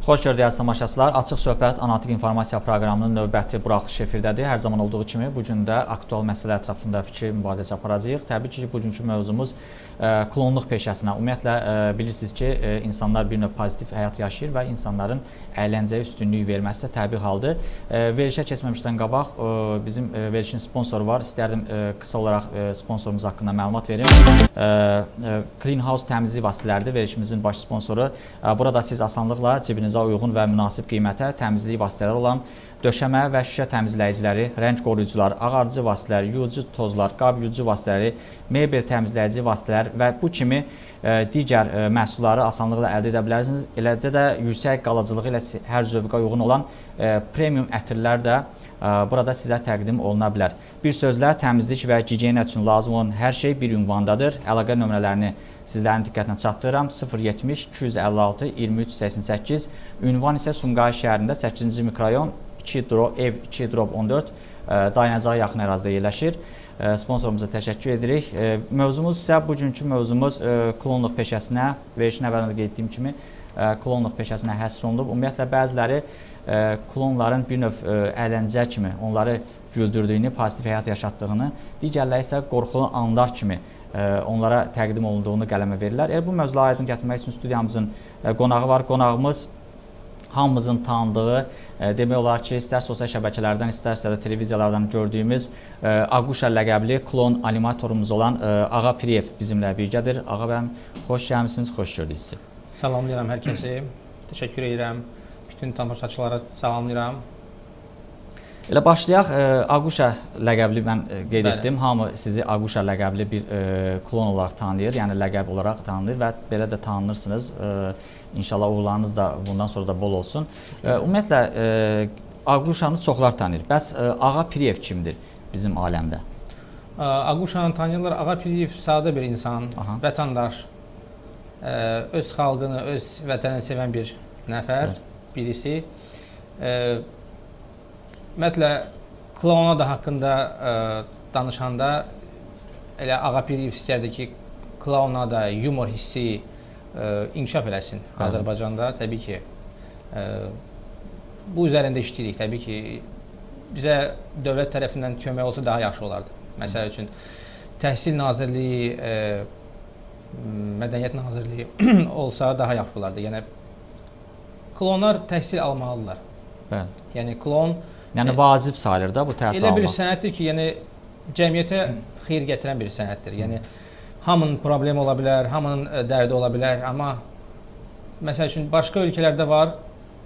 Xoş gördük tamaşaçılar. Açıq söhbət analitik informasiya proqramının növbəti buraxılışı efirdədir. Hər zaman olduğu kimi bu gün də aktual məsələ ətrafında fikir mübadiləsi aparacağıq. Təbii ki, bugünkü mövzumuz klonluq peşəsinə. Ümumiyyətlə bilirsiniz ki, insanlar bir növ pozitiv həyat yaşayır və insanların əyləncəyə üstünlük verməsi də təbii haldır. Verilişə keçməmişdən qabaq bizim verilişin sponsoru var. İstərdim qısa olaraq sponsorumuz haqqında məlumat verim. Clean House təmizlik vasitələridir verilişimizin baş sponsoru. Burada siz asanlıqla cibinizə uyğun və münasib qiymətə təmizlik vasitələri olan döşəmə və şüşə təmizləyiciləri, rəng qoruyucular, ağarıcı vasitələr, yuyucu tozlar, qab yuyucu vasitələri, mebel təmizləyici vasitələr və bu kimi digər məhsulları asanlıqla əldə edə bilərsiniz. Eləcə də yüksək qalıcılığı ilə hər zövqə uyğun olan premium ətirlər də burada sizə təqdim oluna bilər. Bir sözlə təmizlik və gigiyena üçün lazım olan hər şey bir ünvandadır. Əlaqə nömrələrini sizlərin diqqətinə çatdırıram. 070 256 23 88. Ünvan isə Sumqayıt şəhərində 8-ci mikrorayon ev 2-14 dayanacağa yaxın ərazidə yerləşir. Sponsorumuza təşəkkür edirik. Mövzumuz isə bugünkü mövzumuz klonluq peşəsinə, verilişin əvvəlində qeyd etdiyim kimi klonluq peşəsinə həsr olunub. Ümumiyyətlə bəziləri klonların bir növ əyləncə kimi onları güldürdüyünü, pozitiv həyat yaşatdığını, digərləri isə qorxulu anlar kimi onlara təqdim olunduğunu qələmə verirlər. Bu mövzulara aydın gətirmək üçün studiyamızın qonağı var. Qonağımız hamımızın tanıdığı, demək olar ki, istər sosial şəbəkələrdən, istərsə də televiziyalardan gördüyümüz Aqusha ləqəbli klon animatorumuz olan Ağa Piriyev bizimlə birgədir. Ağa bəyəm, xoş gəlmişsiniz, xoş gördük sizi. Salamlayıram hər kəsi, təşəkkür edirəm, bütün tamaşaçılara salamlayıram. Elə başlayaq, Aqusha ləqəbli mən qeyd etdim. Hamı sizi Aqusha ləqəbli bir klon olaraq tanıyır, yəni ləqəb olaraq tanıyır və belə də tanınırsınız. İnşallah uğurlarınız da bundan sonra da bol olsun. Ümumiyyətlə, Aqushanı çoxlar tanıyır. Bəs Ağa Piriyev kimdir bizim aləmdə? Aqushanı tanıyırlar. Ağa Piriyev sadə bir insan, vətəndaş, öz xalqını, öz vətənini sevən bir nəfər, birisi. Ümumiyyətlə, klona da haqqında danışanda elə Ağa Piriyev istərdi ki, klona da yumor hissi inkişaf eləsin Azərbaycanda. Təbii ki, bu üzərində işləyirik. Təbii ki, bizə dövlət tərəfindən kömək olsa daha yaxşı olardı. Məsəl üçün, Təhsil Nazirliyi, Mədəniyyət Nazirliyi olsa daha yaxşı olardı. Yəni, klonlar təhsil almalıdırlar. Yəni, klon... Yəni, vacib sayılır da bu təhsil almaq. Elə bir sənətdir ki, yəni, cəmiyyətə xeyir gətirən bir sənətdir. Yəni, hamının problemi ola bilər, hamının dərdi ola bilər, amma məsəl üçün, başqa ölkələrdə var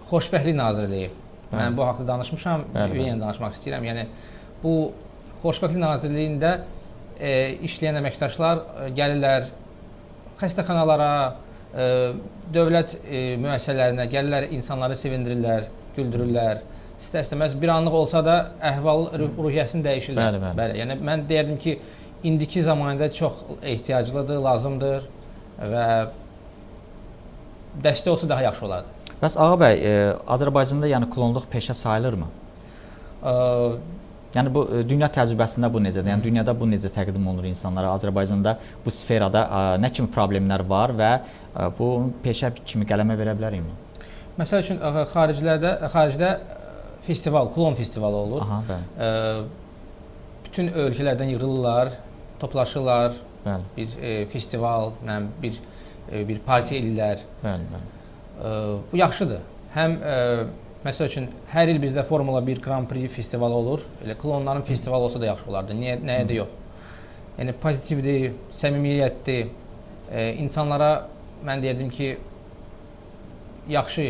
Xoşbəxtlik Nazirliyi. Mən bu haqda danışmışam, yenə danışmaq istəyirəm. Yəni, bu Xoşbəxtlik Nazirliyində işləyən əməkdaşlar gəlirlər xəstəxanalara, dövlət müəssisələrinə gəlirlər, insanları sevindirirlər, güldürürlər. İstər-istəməz bir anlıq olsa da əhval-ruhiyyəsini dəyişirlər. Bəli. Yəni, mən deyərdim ki, indiki zamanında çox ehtiyaclıdır, lazımdır və dəstək olsa daha yaxşı olardı. Bəs Ağa bəy, Azərbaycanda yəni klonluq peşə sayılırmı? Yəni bu dünya təcrübəsində bu necədir? Yəni dünyada bu necə təqdim olunur insanlara? Azərbaycanda bu sferada nə kimi problemlər var və bu peşə kimi qələmə verə bilərikmi? Məsəl üçün xaricdə festival, klon festivalı olur. Bütün ölkələrdən yığılırlar, toplaşırlar, bir festival, bir partiya edirlər. Bu yaxşıdır. Həm, məsəl üçün, hər il bizdə Formula 1 Grand Prix festivalı olur. Elə klonların festivalı olsa da yaxşı olardı. Nəyə də yox. Yəni, pozitivdir, səmimiyyətdir. İnsanlara mən deyirdim ki, yaxşı,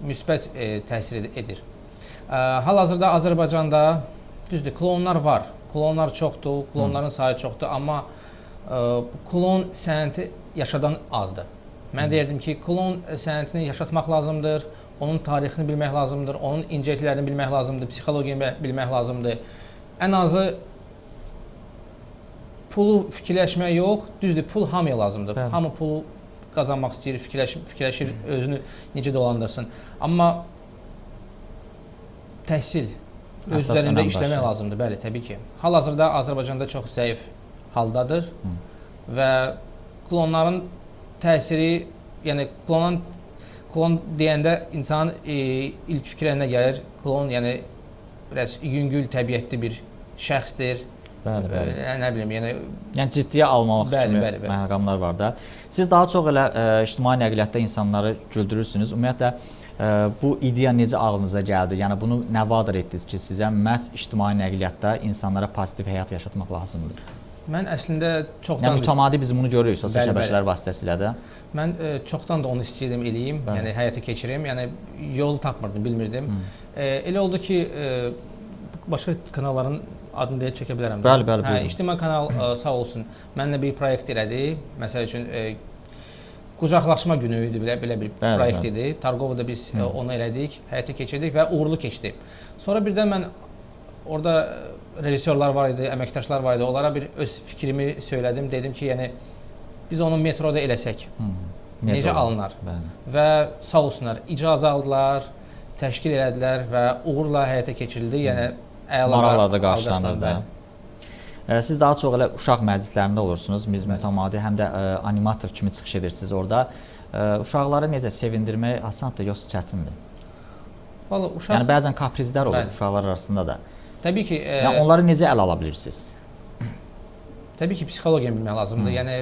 müsbət təsir edir. Hal-hazırda Azərbaycanda, düzdür, klonlar var. Klonlar çoxdur, klonların sayı çoxdur, amma klon sənəti yaşadan azdır. Mən deyirdim ki, klon sənətini yaşatmaq lazımdır, onun tarixini bilmək lazımdır, onun incəliklərini bilmək lazımdır, psixologiyasını bilmək lazımdır. Ən azı pulu fikirləşmək yox, düzdür, pul hamıya lazımdır. Hamı pulu qazanmaq istəyir, fikirləşir, özünü necə dolandırsın. Amma təhsil öz üzərində işləmək lazımdır, bəli, təbii ki. Hal-hazırda Azərbaycanda çox zəif haldadır və klonların təsiri, yəni klon deyəndə insan ilk fikrə nə gəlir? Klon yəni biraz yüngül təbiətli bir şəxsdir. Bəli. Nə bilim, yəni ciddiyə almamaq kimi məqamlar var da. Siz daha çox elə ictimai nəqliyyatda insanları güldürürsünüz. Ümumiyyətlə bu ideya necə ağlınıza gəldi? Yəni bunu nə vadar etdiniz ki, sizə məhz ictimai nəqliyyatda insanlara pozitiv həyat yaşatmaq lazımdır? Mən əslində çoxdan mütəmadi biz bunu görürük sosial şəbəkələr vasitəsilə də. Mən çoxdan da onu istəyirdim eləyim, yəni həyata keçirim. Yəni yol tapmırdım, bilmirdim. Elə oldu ki, başqa kanalların adını deyə çəkə bilərəm. Bəli, bəli. İctimai kanal sağ olsun mənlə bir proyekt elədi. Məsəl üçün qucaqlaşma günü idi, belə bir proyekt idi. Targovda biz onu elədik, həyata keçirdik və uğurlu keçdi. Sonra birdən mən orada rejissorlar var idi, əməkdaşlar var idi. Onlara bir öz fikrimi söylədim. Dedim ki, yəni biz onu metroda eləsək necə alınar? Və sağ olsunlar, icazə aldılar, təşkil elədilər və uğurla həyata keçirildi. Yəni maraqla da qarşılanırdı. Siz daha çox elə uşaq məclislərində olursunuz, mütəmadi, həm də animator kimi çıxış edirsiniz orada. Uşaqları necə sevindirmək asandır, yoxsa çətindir? Yəni bəzən kaprizlər olur uşaqlar arasında da. Təbii ki, yəni onları necə ələ ala bilirsiniz? Təbii ki, psixologiyanı bilmək lazımdır. Yəni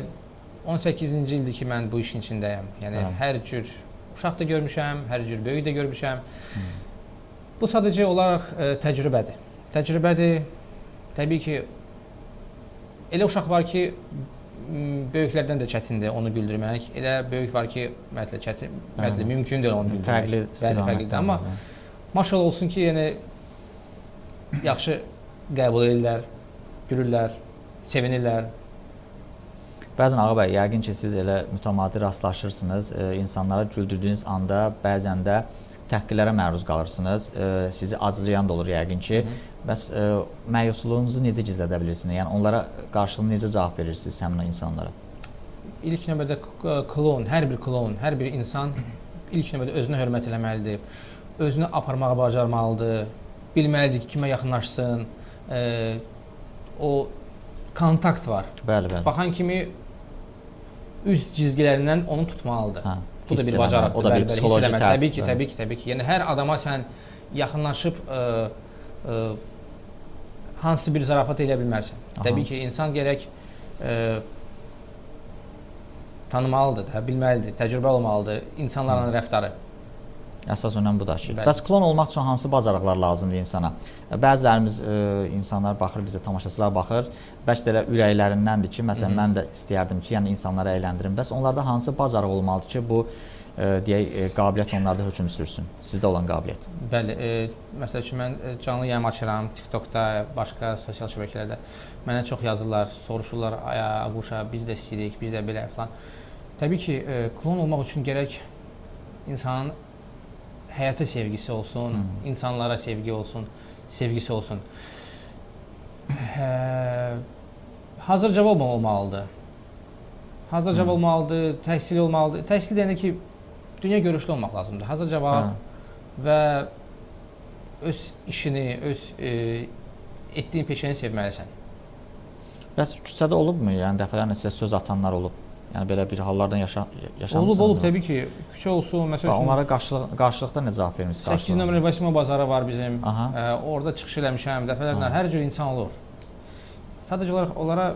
18-ci ildir ki, mən bu işin içindəyəm. Yəni hər cür uşaq da görmüşəm, hər cür böyük də görmüşəm. Bu sadəcə olaraq təcrübədir. Təcrübədir. Təbii ki, elə uşaq var ki, böyüklərdən də çətindir onu güldürmək. Elə böyük var ki, ümumiyyətlə mümkündür onu güldürmək. Fərqlidir. Amma maşallah olsun ki, yəni yaxşı qəbul edirlər, gülürlər, sevinirlər. Bəzən Ağa bəy, yəqin ki, siz elə mütəmadi rastlaşırsınız, insanlara güldürdüyünüz anda bəzən də təhqirlərə məruz qalırsınız, sizi acılayan da olur yəqin ki. Bəs məyusluğunuzu necə gizlədə bilirsiniz? Yəni onlara qarşılığında necə cavab verirsiniz həmin insanlara? İlk növbədə klon, hər bir insan ilk növbədə özünə hörmət eləməlidir, özünü aparmağa bacarmalıdır, bilməlidir ki, kimə yaxınlaşsın, o kontakt var. Bəli. Baxan kimi üz cizgilərindən onu tutmalıdır. Bu da bir bacarıqdır. O da bir psixoloji təsir. Təbii ki. Yəni hər adama sən yaxınlaşıb hansı bir zarafat eləyə bilmərsən. Təbii ki, insan gərək tanımalıdır, bilməlidir, təcrübə olmalıdır insanların rəftarı. Əsas önəm bu da ki. Bəs klon olmaq üçün hansı bacarıqlar lazımdır insana? Bəzilərimiz insanlar baxır, bizə tamaşaçılar baxır, bəlkə də elə ürəklərindəndir ki, məsələn mən də istəyərdim ki, yəni insanları əyləndirim. Bəs onlarda hansı bacarıq olmalıdır ki, bu deyək qabiliyyət onlarda hökm sürsün? Sizdə olan qabiliyyət. Bəli, məsəl üçün mən canlı yayım açıram TikTokda, başqa sosial şəbəkələrdə. Mənə çox yazırlar, soruşurlar, Ağuşa biz də istəyirik, biz də belə falan. Təbii ki, klon olmaq üçün gərək insanın həyata sevgisi olsun, insanlara sevgisi olsun. Hazır cavab olmalıdır. Hazır cavab olmalıdır, təhsil olmalıdır. Təhsil deyəndə ki, dünya görüşlü olmaq lazımdır. Hazır cavab və öz işini, öz etdiyin peşəni sevməlisən. Bəs küçədə olubmu? Yəni dəfələrlə sizə söz atanlar olub? Yəni belə bir hallardan yaşamısınız? Olub, təbii ki. Küçə olsun, məsəl üçün. Onlara qarşılıqda nə cavab vermisiniz? 8 nömrə Basma bazarı var bizim. Orada çıxış eləmişəm, dəfələrlə hər cür insan olur. Sadəcə olaraq onlara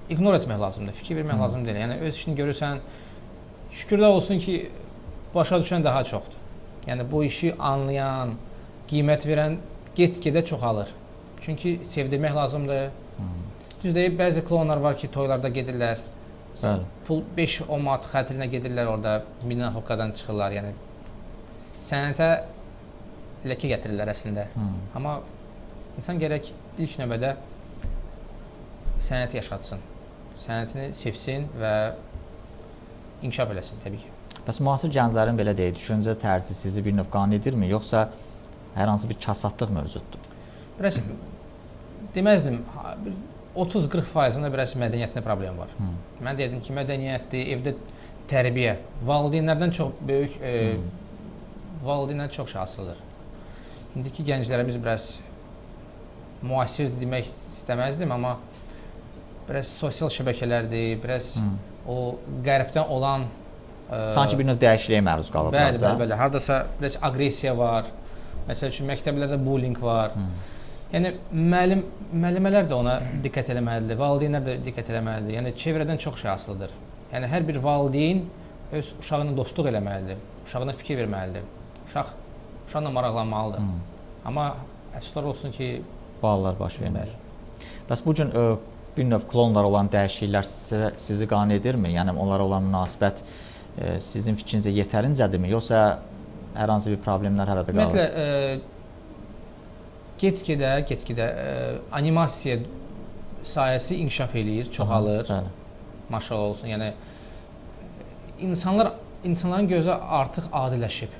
ignor etmək lazımdır, fikir vermək lazım deyil. Yəni öz işini görürsən, şükürlər olsun ki, başa düşən daha çoxdur. Yəni bu işi anlayan, qiymət verən get-gedə çoxalır. Çünki sevdirmək lazımdır. Düz deyib, bəzi klonlar var ki, toylarda gedirlər. Pul 5-10 manat xətrinə gedirlər orada, milyon hoqqadan çıxırlar. Yəni sənətə ləkə gətirirlər əslində. Amma insan gərək ilk növbədə sənəti yaşatsın. Sənətini sevsin və inkişaf eləsin təbii ki. Bəs müasir gənclərin belə deyək, düşüncə tərzi sizi bir növ qane edirmi, yoxsa hər hansı bir kasatlıq mövcuddur? Biraz deməzdim, 30-40%-ında biraz mədəniyyətində problem var. Mən deyirdim ki, mədəniyyətdir, evdə tərbiyə, valideynlərdən çox böyük, valideynlər çox şey asılıdır. İndiki gənclərimiz biraz müasir demək istəməzdim, amma biraz sosial şəbəkələrdir, biraz o qərbdən olan sanki bir növ dəyişikliyə məruz qalıblar da. Bəli. Hardasa biraz aqressiya var. Məsəl üçün məktəblərdə bullying var. Yəni müəllimələr də ona diqqət eləməlidir, valideynlər də diqqət eləməlidir. Yəni çevrədən çox şey asılıdır. Yəni hər bir valideyn öz uşağına dostluq eləməlidir, uşağına fikir verməlidir. Uşaqla maraqlanmalıdır. Amma əfsuslar olsun ki, bu hallar baş vermir. Bəs bu gün bir növ klonlar olan dəyişikliklər sizi qane edirmi? Yəni onlara olan münasibət sizin fikrincə yetərincədirmi, yoxsa hər hansı bir problemlər hələ də qalır? Ümumiyyətlə get-gedə animasiya sahəsi inkişaf eləyir, çoxalır. Maşallah olsun. Yəni insanların gözü artıq adiləşib.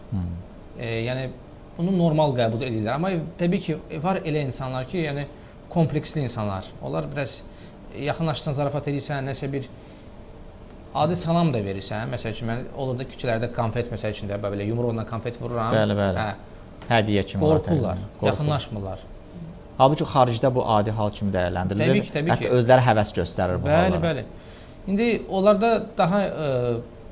Yəni bunu normal qəbul edirlər. Amma təbii ki, var elə insanlar ki, yəni kompleksli insanlar. Onlar biraz yaxınlaşsan, zarafat edirsən, nəsə bir adi salam da verirsən. Məsəl üçün mən olur da küçələrdə konfet məsəl üçün də belə yumruqla konfet vururam. Bəli. Hədiyyə kimi qorxurlar, yaxınlaşmırlar. Halbuki xaricdə bu adi hal kimi dəyərləndirilir. Təbii ki. Hətta özləri həvəs göstərir bu hallara. Bəli. İndi onlarda daha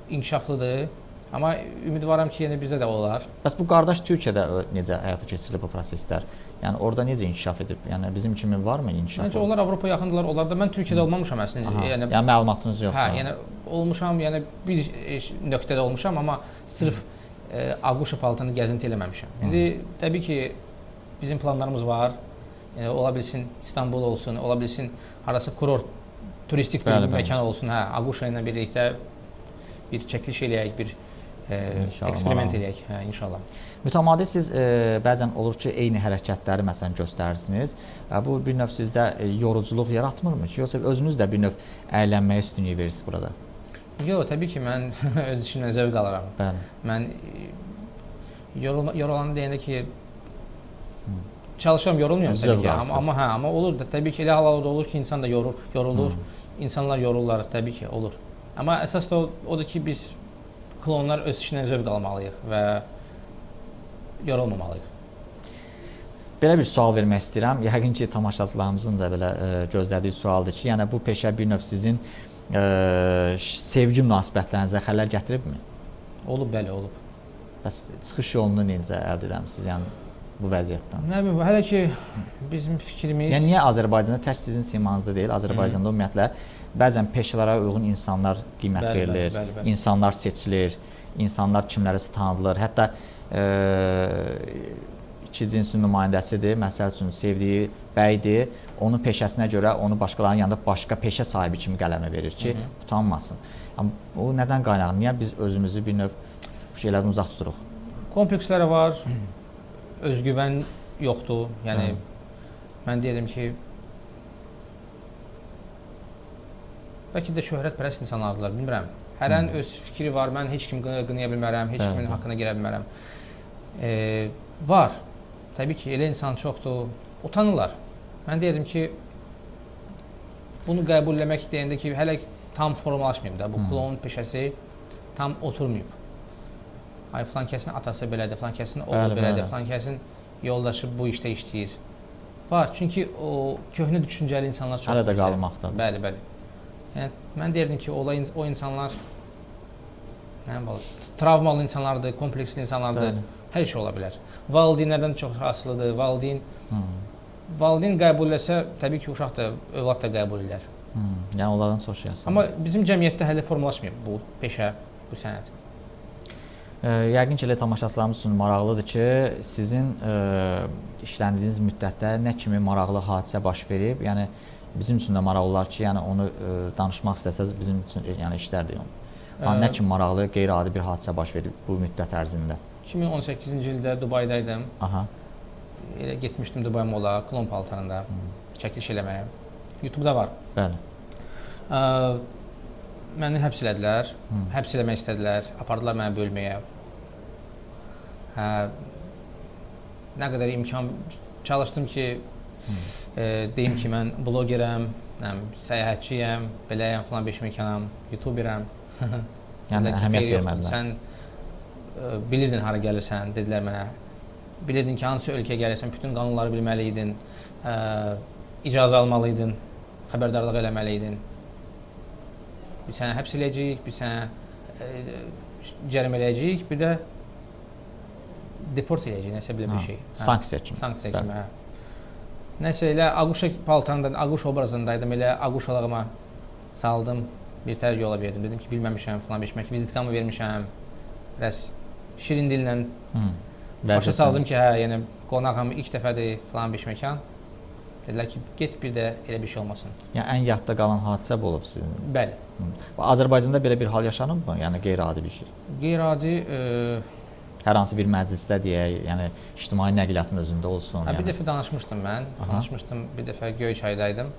inkişaflıdır. Amma ümidvaram ki, yəni bizdə də olar. Bəs bu qardaş Türkiyədə necə həyata keçirilir bu proseslər? Yəni orada necə inkişaf edib? Yəni bizim kimi varmı inkişaf? Məncə onlar Avropa yaxındılar. Onlarda mən Türkiyədə olmamışam əslində. Yəni məlumatınız yoxdur. Yəni olmuşam, yəni bir nöqtədə olmuşam, amma sırf Ağuşa palatını gəzinti eləməmişəm. İndi təbii ki, bizim planlarımız var. Yəni ola bilsin İstanbul olsun, ola bilsin harası kurort, turistik bir məkan olsun. Ağuşa ilə birlikdə bir çəkiliş eləyək, bir eksperiment eləyək, inşallah. Mütəmadi siz bəzən olur ki, eyni hərəkətləri məsələn göstərirsiniz. Bu bir növ sizdə yoruculuq yaratmırmı ki, yoxsa özünüz də bir növ əylənməyə üstünlük verirsiniz burada? Yox, təbii ki, mən öz işimdən zövq alaram. Mən yorulanı deyəndə ki, çalışıram, yorulmuyorum təbii ki. Amma olur da, təbii ki, elə hallarda olur ki, insan da yorulur, insanlar yorulurlar, təbii ki, olur. Amma əsas da odur ki, biz klonlar öz işindən zövq almalıyıq və yorulmamalıyıq. Belə bir sual vermək istəyirəm. Yəqin ki, tamaşaçılarımızın da belə gözlədiyi sualdır ki, yəni bu peşə bir növ sizin sevgi münasibətlərinizə xələl gətiribmi? Olub, bəli, olub. Bəs çıxış yolunu necə əldə edəmisiniz, yəni bu vəziyyətdən? Nə bilim, hələ ki bizim fikrimiz... Yəni niyə Azərbaycanda tək sizin simanızda deyil, Azərbaycanda ümumiyyətlə bəzən peşələrə uyğun insanlar qiymət verilir, insanlar seçilir, insanlar kimlərəsə tanıdılır. Hətta iki cinsin nümayəndəsidir, məsəl üçün sevdiyi bəydir, onun peşəsinə görə onu başqalarının yanında başqa peşə sahibi kimi qələmə verir ki, utanmasın. Amma bu nədən qaynaqlı? Niyə biz özümüzü bir növ bu şeylərdən uzaq tuturuq? Kompleksləri var, özgüvən yoxdur. Yəni mən deyirəm ki, bəlkə də şöhrətpərəst insanlardılar, bilmirəm. Hərənin öz fikri var, mən heç kimi qınaya bilmərəm, heç kimin haqqına girə bilmərəm. Var, təbii ki, elə insan çoxdur, utanırlar. Mən deyirəm ki, bunu qəbul eləmək deyəndə ki, hələ tam formalaşmayıb da, bu klonun peşəsi tam oturmayıb. Ay, filan kəsin atası belədir, filan kəsin oğlu belədir, filan kəsin yoldaşı bu işdə işləyir. Var, çünki o köhnə düşüncəli insanlar çoxdur. Hələ də qalmaqdadır. Bəli. Yəni, mən deyirdim ki, o insanlar travmalı insanlardır, kompleksli insanlardır, hər şey ola bilər. Valideynlərdən çox asılıdır, valideyn qəbul eləsə, təbii ki, uşaq da, övlad da qəbul elər. Yəni, onlardan çox şey asılıdır. Amma bizim cəmiyyətdə hələ formalaşmayıb bu peşə, bu sənət. Yəqin ki, elə tamaşaçılarımız üçün maraqlıdır ki, sizin işləndiyiniz müddətdə nə kimi maraqlı hadisə baş verib, yəni bizim üçün də maraqlı olar ki, yəni onu danışmaq istəsəz bizim üçün yəni işlərdir. Nə kimi maraqlı, qeyri-adi bir hadisə baş verib bu müddət ərzində? 2018-ci ildə Dubaydaydım. Elə getmişdim Dubay Mola, klon paltarında çəkiliş eləməyə. YouTube-da var. Bəli. Məni həbs elədilər, həbs eləmək istədilər, apardılar məni bölməyə. Nə qədər imkan çalışdım ki, deyim ki, mən blogerəm, səyahətçiyəm, beləyəm, filan beşməkanam, youtuberəm. Yəni, əhəmiyyət vermədilər. Sən bilirdin hara gəlirsən, dedilər mənə. Bilirdin ki, hansı ölkəyə gəlirsən, bütün qanunları bilməliydin, icazə almalıydın, xəbərdarlıq eləməliydin. Biz sənə həbs eləyəcəyik, biz sənə cərimə eləyəcəyik, bir də deport eləyəcəyik, nəsə belə bir şey. Sanksiya kimi. Sanksiya kimi, hə. Nəsə elə Aquşa paltarında, Aquş obrazındaydım, elə Aquşalığıma saldım, bir tər yola verdim. Dedim ki, bilməmişəm falan beşmək, vizitkamı vermişəm, biraz şirin dillə başa saldım ki, hə, yəni qonağım ilk dəfədir falan beşməkan. Dedilər ki, get bir də elə bir şey olmasın. Yəni ən yadda qalan hadisə bu olub sizin? Bəli. Azərbaycanda belə bir hal yaşanıbmı? Yəni qeyri-adi bir şey? Qeyri-adi hər hansı bir məclisdə deyək, yəni ictimai nəqliyyatın özündə olsun. Bir dəfə danışmışdım mən. Danışmışdım, bir dəfə Göyçaydaydım.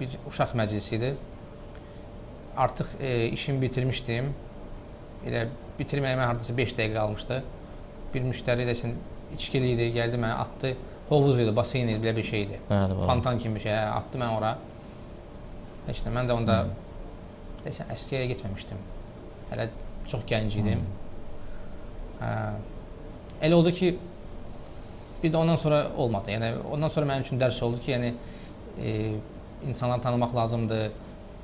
Bir uşaq məclisi idi. Artıq işimi bitirmişdim. Elə bitirməyimə hardasa 5 dəqiqə qalmışdı. Bir müştəri desin, içkili idi, gəldi mənə atdı. Hovuz idi, baseyn idi, belə bir şey idi. Fontan kimi bir şey, atdı mən ora. Heç nə, mən də onda desən, əskərə getməmişdim. Hələ çox gənc idim. Elə oldu ki, bir də ondan sonra olmadı. Yəni ondan sonra mənim üçün dərs oldu ki, yəni insanları tanımaq lazımdır.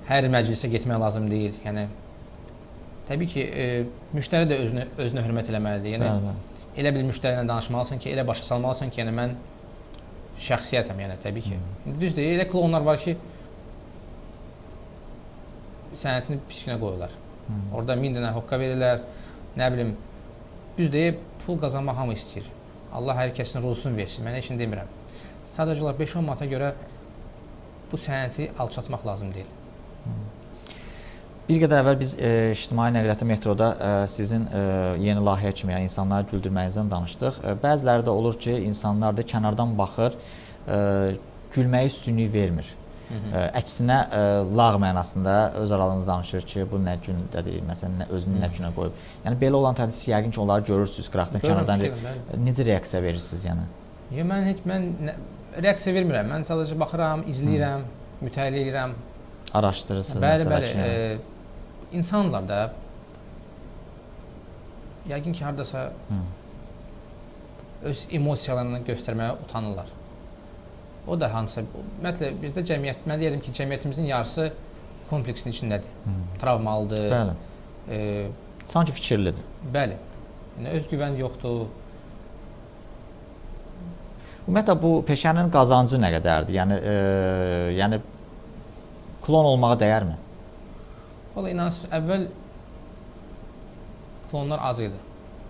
Hər məclisə getmək lazım deyil. Yəni təbii ki, müştəri də özünə hörmət eləməlidir. Yəni elə bir müştəri ilə danışmalısan ki, elə başa salmalısan ki, yəni mən şəxsiyyətəm, yəni təbii ki. Düzdür, elə klonlar var ki, sənətini piskinə qoyurlar. Orada 1000 dənə hoqqa verirlər, nə bilim, düzdür, pul qazanmaq hamı istəyir. Allah hər kəsin ruzusunu versin, mən heç nə demirəm. Sadəcə olaraq 5-10 manata görə bu sənəti alçatmaq lazım deyil. Bir qədər əvvəl biz ictimai nəqliyyatı metroda sizin yeni layihə kimi, yəni insanları güldürməyinizdən danışdıq. Bəziləri də olur ki, insanlar da kənardan baxır, gülməyə üstünlük vermir. Əksinə lağ mənasında öz aralığında danışır ki, bu nə gündədir, məsələn, özünü nə günə qoyub. Yəni belə olan tədisi yəqin ki, onları görürsünüz qıraqdan kənardan. Necə reaksiya verirsiniz yəni? Mən reaksiya vermirəm. Mən sadəcə baxıram, izləyirəm, mütəhilə edirəm. Araşdırırsınız. Bəli. İnsanlar da yəqin ki, hardasa öz emosiyalarını göstərməyə utanırlar. O da hansısa, ümumiyyətlə, bizdə cəmiyyət, mən deyirəm ki, cəmiyyətimizin yarısı kompleksin içindədir. Travmalıdır. Bəli. Sanki fikirlidir. Bəli. Yəni, özgüvən yoxdur. Ümumiyyətlə, bu peşənin qazancı nə qədərdir? Yəni klon olmağa dəyərmi? Valla inansız, əvvəl klonlar az idi.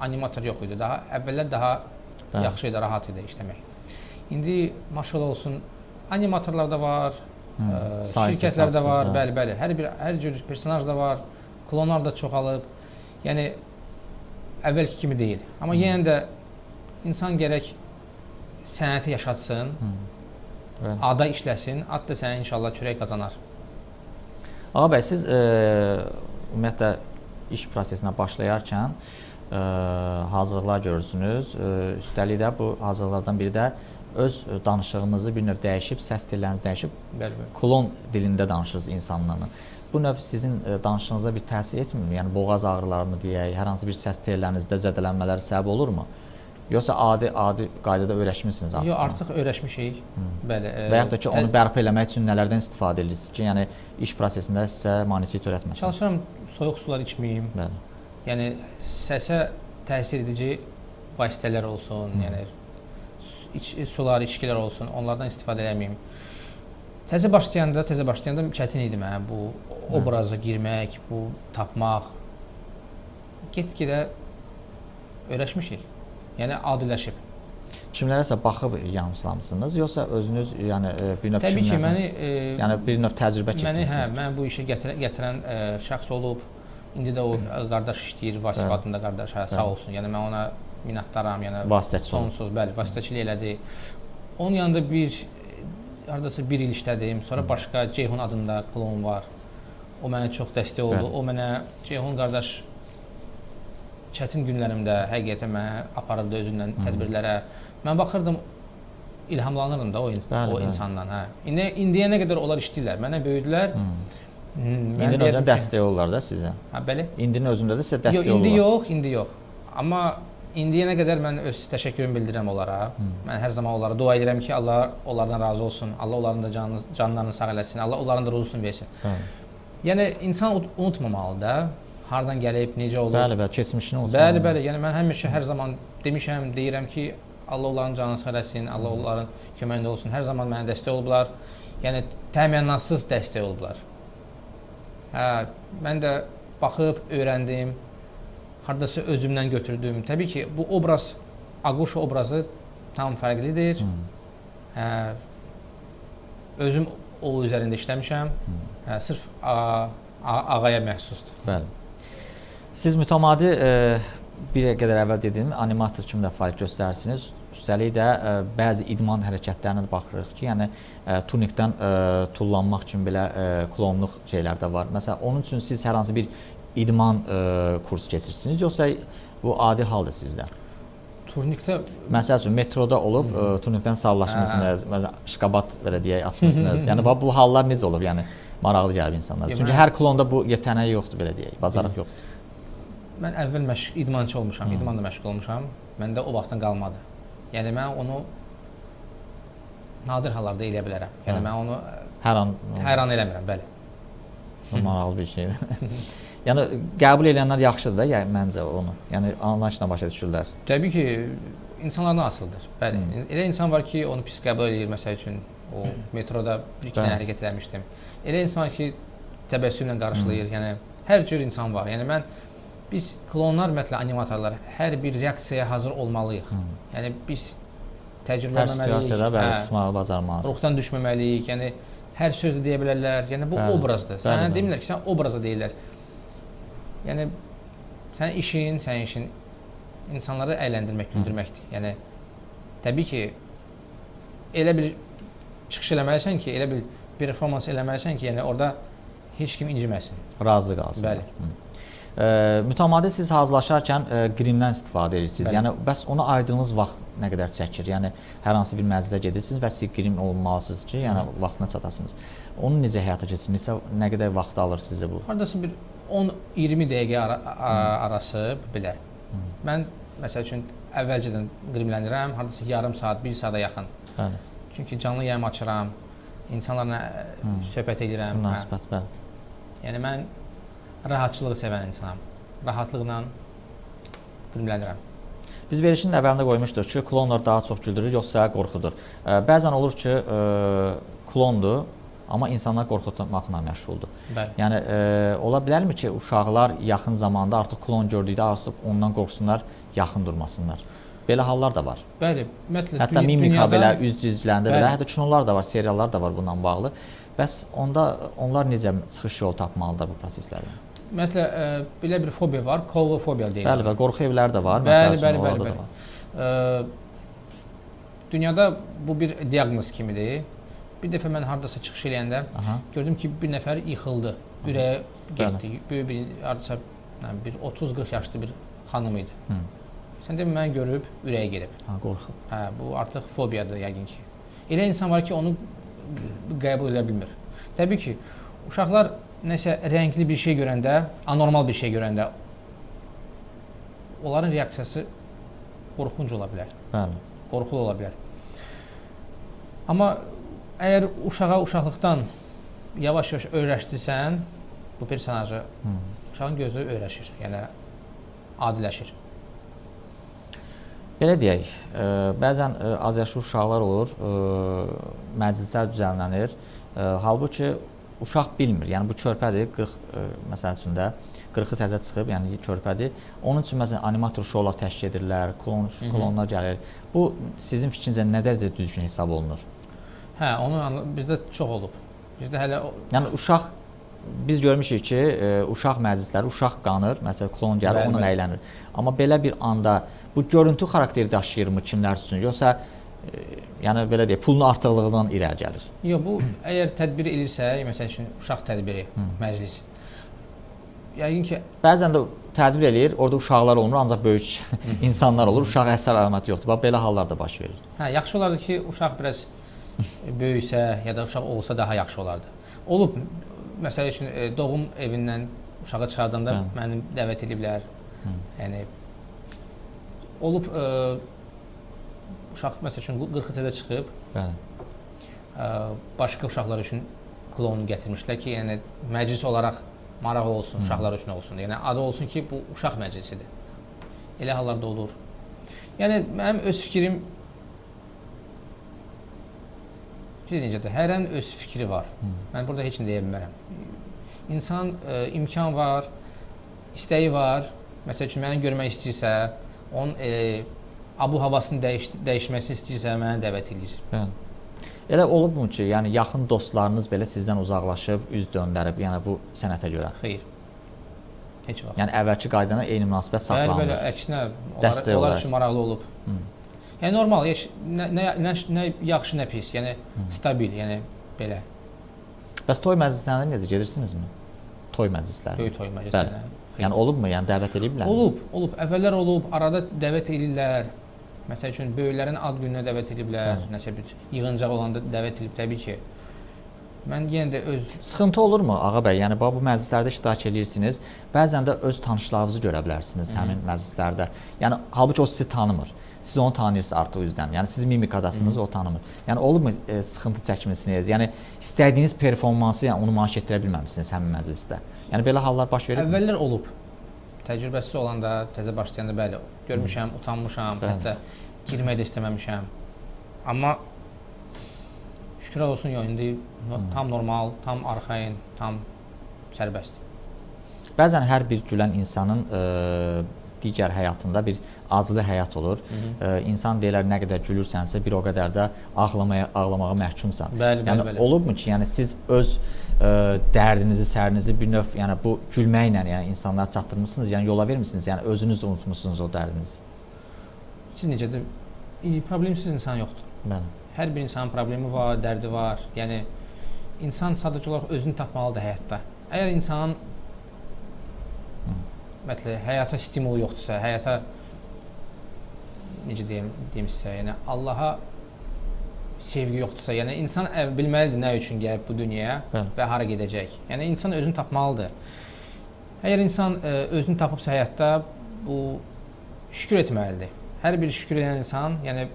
Animator yox idi. Əvvəllər daha yaxşı idi, rahat idi işləmək. İndi maşallah olsun, animatorlar da var, şirkətlər də var, bəli. Hər cür personaj da var, klonlar da çoxalıb. Yəni, əvvəlki kimi deyil. Amma yenə də insan gərək sənəti yaşatsın, ada işləsin, ad da sənə inşallah çörək qazanar. Ağa bəy, siz ümumiyyətlə iş prosesinə başlayarkən hazırlıqlar görürsünüz. Üstəlik də bu hazırlıqlardan biri də öz danışığınızı bir növ dəyişib, səs dilləriniz dəyişib, klon dilində danışırsınız insanlarla. Bu növ sizin danışığınıza bir təsir etmirmi? Yəni boğaz ağrılarını deyək, hər hansı bir səs tellərinizdə zədələnmələr səbəb olurmu? Yoxsa adi qaydada öyrəşmisiniz artıq? Yox, artıq öyrəşmişik. Bəli. Və yaxud da ki, onu bərpa eləmək üçün nələrdən istifadə edirsiniz ki, yəni iş prosesində sizə maneçilik törətməsin? Çalışıram soyuq sular içməyim. Bəli. Yəni səsə təsir edici vasitələr olsun, yəni sular, içkilər olsun, onlardan istifadə eləməyim. Təzə başlayanda çətin idi mənə bu obraza girmək, bu tapmaq. Get-gedə öyrəşmişik. Yəni adiləşib. Kimlərəsə baxıb yamsılamısınız, yoxsa özünüz yəni bir növ təbii ki, yəni bir növ təcrübə keçirmisiniz? Mən bu işə gətirən şəxs olub. İndi də o qardaş işləyir, Vasif adında qardaş, sağ olsun. Yəni mən ona minnətdaram, yəni sonsuz, bəli, vasitəçilik elədi. Onun yanında hardasa bir il işlədim. Sonra başqa Ceyhun adında klon var. O mənə çox dəstək oldu. O mənə Ceyhun qardaş çətin günlərimdə həqiqətən mənə aparırdı özündən tədbirlərə. Mən baxırdım, ilhamlanırdım da o insandan. İndiyə nə qədər onlar işləyirlər, mənə böyüdülər. İndinin özünə dəstək olurlar da sizə. Bəli. İndinin özündə də sizə dəstək olurlar. İndi yox. Amma indiyə nə qədər mən öz təşəkkürümü bildirirəm onlara. Mən hər zaman onlara dua edirəm ki, Allah onlardan razı olsun. Allah onların da canlarını sağ eləsin. Allah onların da ruzusunu versin. Yəni insan unutmamalıdır da. hardan gəlib, necə olub. Bəli, keçmişini unutmaq. Bəli, yəni mən həmişə hər zaman demişəm, deyirəm ki, Allah onların canını sağ eləsin, Allah onların köməyində olsun. Hər zaman mənə dəstək olublar. Yəni təmənnasız dəstək olublar. Mən də baxıb öyrəndim, hardasa özümdən götürdüm. Təbii ki, bu obraz, Aquşa obrazı tam fərqlidir. Özüm o üzərində işləmişəm. Sırf ağaya məxsusdur. Bəli. Siz mütəmadi bir qədər əvvəl dediyim animator kimi də fəaliyyət göstərirsiniz. Üstəlik də bəzi idman hərəkətlərinə baxırıq ki, yəni turnikdən tullanmaq kimi belə klonluq şeylər də var. Məsələn, onun üçün siz hər hansı bir idman kursu keçirsiniz, yoxsa bu adi haldır sizdə? Turnikdə məsəl üçün metroda olub turnikdən sallaşmısınız, məsələn şkabat belə deyək açmısınız. Yəni bu hallar necə olur? Yəni maraqlı gəlir insanlara. Çünki hər klonda bu yetənəyi yoxdur belə deyək, bacarıq yoxdur. Mən əvvəl idmançı olmuşam, idmanla məşğul olmuşam. Məndə o vaxtdan qalmadı. Yəni mən onu nadir hallarda eləyə bilərəm. Yəni mən onu hər an eləmirəm, bəli. Maraqlı bir şeydir. Yəni qəbul edənlər yaxşıdır da, yəni məncə onu. Yəni anlayışla başa düşürlər. Təbii ki, insanlardan asılıdır. Bəli. Elə insan var ki, onu pis qəbul edir, məsəl üçün o metroda bir-iki dənə hərəkət eləmişdim. Elə insan ki, təbəssümlə qarşılayır. Yəni hər cür insan var. Yəni biz klonlar, ümumiyyətlə animatorlar hər bir reaksiyaya hazır olmalıyıq. Yəni biz təcrübələnməliyik. Hər situasiyada bəli çıxmağı bacarmalısınız. Ruhdan düşməməliyik. Yəni hər sözü deyə bilərlər. Yəni bu obrazdır. Sənə demirlər ki, sən obrazda deyirlər. Yəni sənin işin insanları əyləndirmək, güldürməkdir. Yəni təbii ki, elə bir çıxış eləməlisən ki, elə bir performans eləməlisən ki, yəni orada heç kim inciməsin. Razı qalsın. Bəli. Mütəmadi siz hazırlaşarkən qrimdən istifadə edirsiniz. Yəni bəs onu ayırdığınız vaxt nə qədər çəkir? Yəni hər hansı bir məclisə gedirsiniz və siz qrim olmalısınız ki, yəni vaxtına çatasınız. Onu necə həyata keçirirsiniz? Nə qədər vaxt alır sizə bu? Hardasa bir 10-20 dəqiqə arası belə. Mən məsəl üçün əvvəlcədən qrimlənirəm, hardasa yarım saat, 1 saata yaxın. Bəli. Çünki canlı yayım açıram, insanlarla söhbət edirəm. Münasibət, bəli. Yəni mən rahatçılığı sevən insanam. Rahatlıqla qrimlənirəm. Biz verişin əvvəlində qoymuşduq ki, klonlar daha çox güldürür, yoxsa qorxudur. Bəzən olur ki, klondur, amma insanlar qorxutmaqla məşğuldur. Bəli. Yəni ola bilərmi ki, uşaqlar yaxın zamanda artıq klon gördükdə artıq ondan qorxsunlar, yaxın durmasınlar. Belə hallar da var. Bəli, ümumiyyətlə hətta mimika belə, üz cizgilərində belə, hətta kinolar da var, seriallar da var bununla bağlı. Bəs onlar necə çıxış yolu tapmalıdır bu proseslərdən? Ümumiyyətlə belə bir fobiya var, kolofobiya deyilir. Bəli, qorxu evləri də var, bəli. Dünyada bu bir diaqnoz kimidir. Bir dəfə mən hardasa çıxış eləyəndə gördüm ki, bir nəfər yıxıldı, ürəyə getdi. Böyük bir hardasa bir 30-40 yaşlı bir xanım idi. Sən demə mən görüb ürəyə gedib. Qorxu. Bu artıq fobiyadır yəqin ki. Elə insan var ki, onu qəbul edə bilmir. Təbii ki, uşaqlar nəsə rəngli bir şey görəndə, anormal bir şey görəndə onların reaksiyası qorxunc ola bilər. Bəli. Qorxulu ola bilər. Amma əgər uşağa uşaqlıqdan yavaş-yavaş öyrəşdirsən bu personajı, uşağın gözü öyrəşir, yəni adiləşir. Belə deyək, bəzən azyaşlı uşaqlar olur, məclislər düzənlənir. Halbuki uşaq bilmir, yəni bu körpədir, 40 məsəl üçün də 40-ı təzə çıxıb, yəni körpədir. Onun üçün məsələn animator şoular təşkil edirlər, klonlar gəlir. Bu sizin fikrincə nə dərəcədə düzgün hesab olunur? Onu bizdə çox olub. Bizdə hələ yəni uşaq biz görmüşük ki, uşaq məclisləri, uşaq qanır, məsələn klon gəlir, onunla əylənir. Amma belə bir anda bu görüntü xarakteri daşıyırmı kimlər üçün, yoxsa yəni belə deyək, pulun artıqlığından irəli gəlir? Yox, bu əgər tədbir edirsə, məsəl üçün uşaq tədbiri, məclis. Yəqin ki, bəzən də tədbir eləyir, orada uşaqlar olmur, ancaq böyük insanlar olur, uşaq əsər əlaməti yoxdur. Bax belə hallar da baş verir. Yaxşı olardı ki, uşaq biraz böyüksə ya da uşaq olsa daha yaxşı olardı. Olub, məsəl üçün doğum evindən uşağı çıxardanda məni dəvət ediblər. Yəni olub uşaq məsəl üçün 40 təzə çıxıb. Bəli. Başqa uşaqlar üçün klonu gətirmişlər ki, yəni məclis olaraq marağı olsun, uşaqlar üçün olsun. Yəni adı olsun ki, bu uşaq məclisidir. Elə hallarda olur. Yəni mənim öz fikrim necədir? Hərənin öz fikri var. Mən burada heç nə deyə bilmərəm. İnsan imkan var, istəyi var. Məsəl üçün məni görmək istəyirsə, onun abu havasını dəyişməsi istəyirsə, məni dəvət edir. Bəli. Elə olubmu ki, yəni yaxın dostlarınız belə sizdən uzaqlaşıb, üz döndərib, yəni bu sənətə görə? Xeyr. Heç vaxt. Yəni əvvəlki qaydana eyni münasibət saxlanılır. Bəli, əksinə, onlar üçün maraqlı olub. Yəni normal, nə yaxşı, nə pis, yəni stabil, yəni belə. Bəs toy məclislərində necə gedirsinizmi? Toy məclisləri. Böyük toy məclisləri. Yəni olubmu? Yəni dəvət ediblər? Olub. Əvvəllər olub, arada dəvət edirlər. Məsəl üçün böyüklərin ad gününə dəvət ediblər, nəsə bir yığıncaq olanda dəvət edib təbii ki. Mən yenə də öz sıxıntı olurmu Ağa bəy? Yəni bu məclislərdə iştirak edirsiniz. Bəzən də öz tanışlarınızı görə bilərsiniz həmin məclislərdə. Yəni halbuki o sizi tanımır. Siz onu tanıyırsınız artıq üzdən. Yəni siz mimikadasınız, o tanımır. Yəni olubmu sıxıntı çəkmisiniz? Yəni istədiyiniz performansı yəni onu nümayiş etdirə bilməmisiniz həmin məclisdə. Yəni belə hallar baş verir. Əvvəllər olub. Təcrübəsiz olanda, təzə başlayanda bəli, görmüşəm, utanmışam, hətta girmək də istəməmişəm. Amma şükürlər olsun, indi tam normal, tam arxayın, tam sərbəst. Bəzən hər bir gülən insanın digər həyatında bir acılı həyat olur. İnsan deyirlər nə qədər gülürsənsə bir o qədər də ağlamağa məhkumsan. Bəli. Olubmu ki, yəni siz öz dərdinizi, sərinizi bir növ yəni bu gülməklə yəni insanlara çatdırmısınız, yəni yola vermisiniz, yəni özünüz də unutmusunuz o dərdinizi. Siz necədir? Problemsiz insan yoxdur. Bəli. Hər bir insanın problemi var, dərdi var. Yəni insan sadəcə olaraq özünü tapmalıdır həyatda. Əgər insanın ümumiyyətlə həyata stimulu yoxdursa, həyata necə deyim sizə, yəni Allaha sevgi yoxdursa, yəni insan bilməlidir nə üçün gəlib bu dünyaya və hara gedəcək. Yəni insan özünü tapmalıdır. Əgər insan özünü tapıbsa həyatda, bu şükür etməlidir. Hər bir şükür edən insan, yəni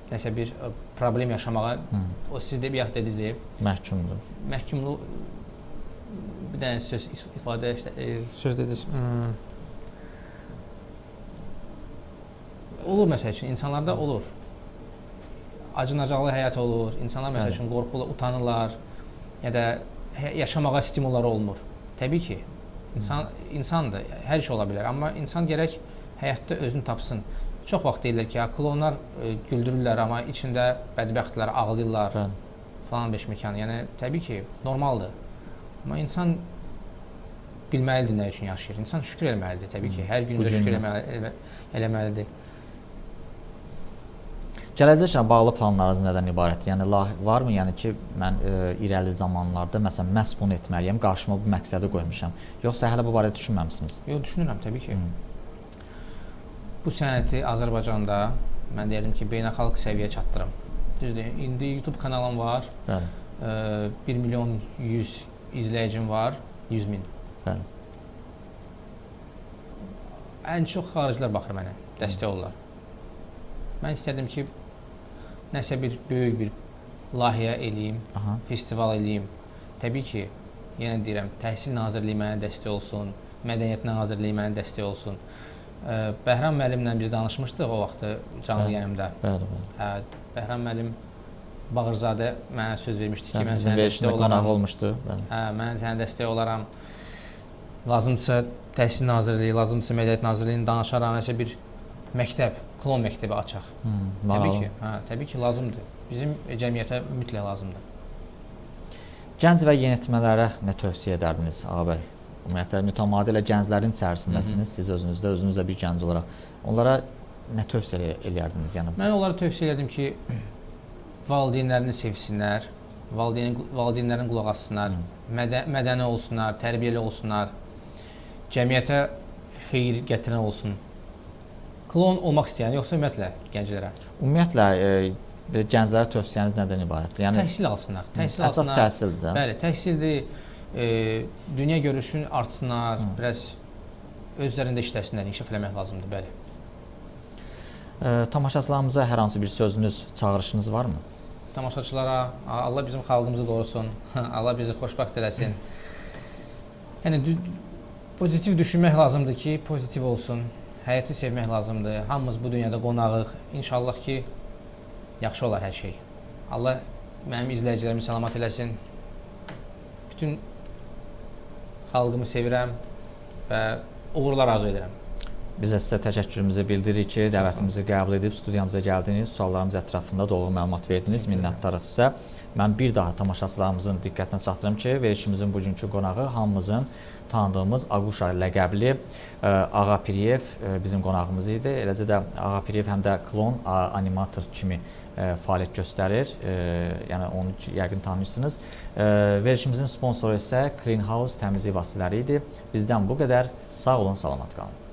nəsə bir problem yaşamağa, o siz də bir yaxud dediniz, məhkumdur. Məhkumluq bir dənə söz ifadə söz dediniz. Olur məsəl üçün, insanlarda olur. Acınacaqlı həyat olur, insanlar məsəl üçün qorxurlar, utanırlar, ya da yaşamağa stimulları olmur. Təbii ki, insandır, hər şey ola bilər, amma insan gərək həyatda özünü tapsın. Çox vaxt deyirlər ki, klonlar güldürürlər, amma içində bədbəxtlər ağlayırlar falan beşməkan. Yəni, təbii ki, normaldır. Amma insan bilməlidir nə üçün yaşayır. İnsan şükür eləməlidir, təbii ki, hər gün də şükür eləməlidir. Gələcəklə bağlı planlarınız nədən ibarətdir? Yəni varmı, yəni ki, mən irəli zamanlarda məsələn məhz bunu etməliyəm, qarşıma bu məqsədi qoymuşam. Yoxsa hələ bu barədə düşünməmisiniz? Yox, düşünürəm təbii ki. Bu sənəti Azərbaycanda mən deyirəm ki, beynəlxalq səviyyəyə çatdırım. Düzdür, indi YouTube kanalım var. Bəli. 1 milyon 100 izləyicim var, 100 min. Bəli. Ən çox xaricilər baxır mənə, dəstək olurlar. Mən istədim ki, nəsə bir böyük bir layihə eləyim, festival eləyim. Təbii ki, yenə deyirəm, Təhsil Nazirliyi mənə dəstək olsun, Mədəniyyət Nazirliyi mənə dəstək olsun. Bəhram müəllimlə biz danışmışdıq o vaxtı canlı yayımda. Bəhram müəllim Bağırzadə mənə söz vermişdi ki, mən sənə dəstək olaram. Mən sənə dəstək olaram. Lazımdırsa Təhsil Nazirliyi, lazımdırsa Mədəniyyət Nazirliyini danışaram, nəsə bir məktəb, klon məktəbi açaq. Təbii ki, lazımdır. Bizim cəmiyyətə mütləq lazımdır. Gənc və yeniyetmələrə nə tövsiyə edərdiniz, Ağa bəy? Ümumiyyətlə, mütəmadi ilə gənclərin içərisindəsiniz, siz özünüz də bir gənc olaraq. Onlara nə tövsiyə eləyərdiniz? Mən onlara tövsiyə edirdim ki, valideynlərini sevsinlər, valideynlərin qulaq assınlar, mədəni olsunlar, tərbiyəli olsunlar, cəmiyyətə xeyir gətirən olsun. Klon olmaq istəyən, yoxsa ümumiyyətlə gənclərə? Ümumiyyətlə, gənclərə tövsiyəniz nədən ibarətdir? Yəni, təhsil alsınlar. Əsas təhsildir də. Bəli, təhsildir, dünya görüşünü artsınlar, biraz özlərində işləsinlər, inkişaf eləmək lazımdır, bəli. Tamaşaçılarımıza hər hansı bir sözünüz, çağırışınız varmı? tamaşaçılara. Allah bizim xalqımızı qorusun. Allah bizi xoşbəxt eləsin. Yəni pozitiv düşünmək lazımdır ki, pozitiv olsun. Həyatı sevmək lazımdır. Hamımız bu dünyada qonağıq. İnşallah ki, yaxşı olar hər şey. Allah mənim izləyicilərimi salamat eləsin. Bütün xalqımı sevirəm və uğurlar arzu edirəm. Biz də sizə təşəkkürümüzü bildiririk ki, dəvətimizi qəbul edib studiyamıza gəldiniz, suallarımız ətrafında doğru məlumat verdiniz. Minnətdarıq sizə. Mən bir daha tamaşaçılarımızın diqqətinə çatdırım ki, verilişimizin bugünkü qonağı hamımızın tanıdığımız Aquşa ləqəbli Ağa Piriyev bizim qonağımız idi. Eləcə də Ağa Piriyev həm də klon animator kimi fəaliyyət göstərir. Yəni onu yəqin tanıyırsınız. Verilişimizin sponsoru isə Clean House təmizlik vasitələri idi. Bizdən bu qədər. Sağ olun, salamat qalın.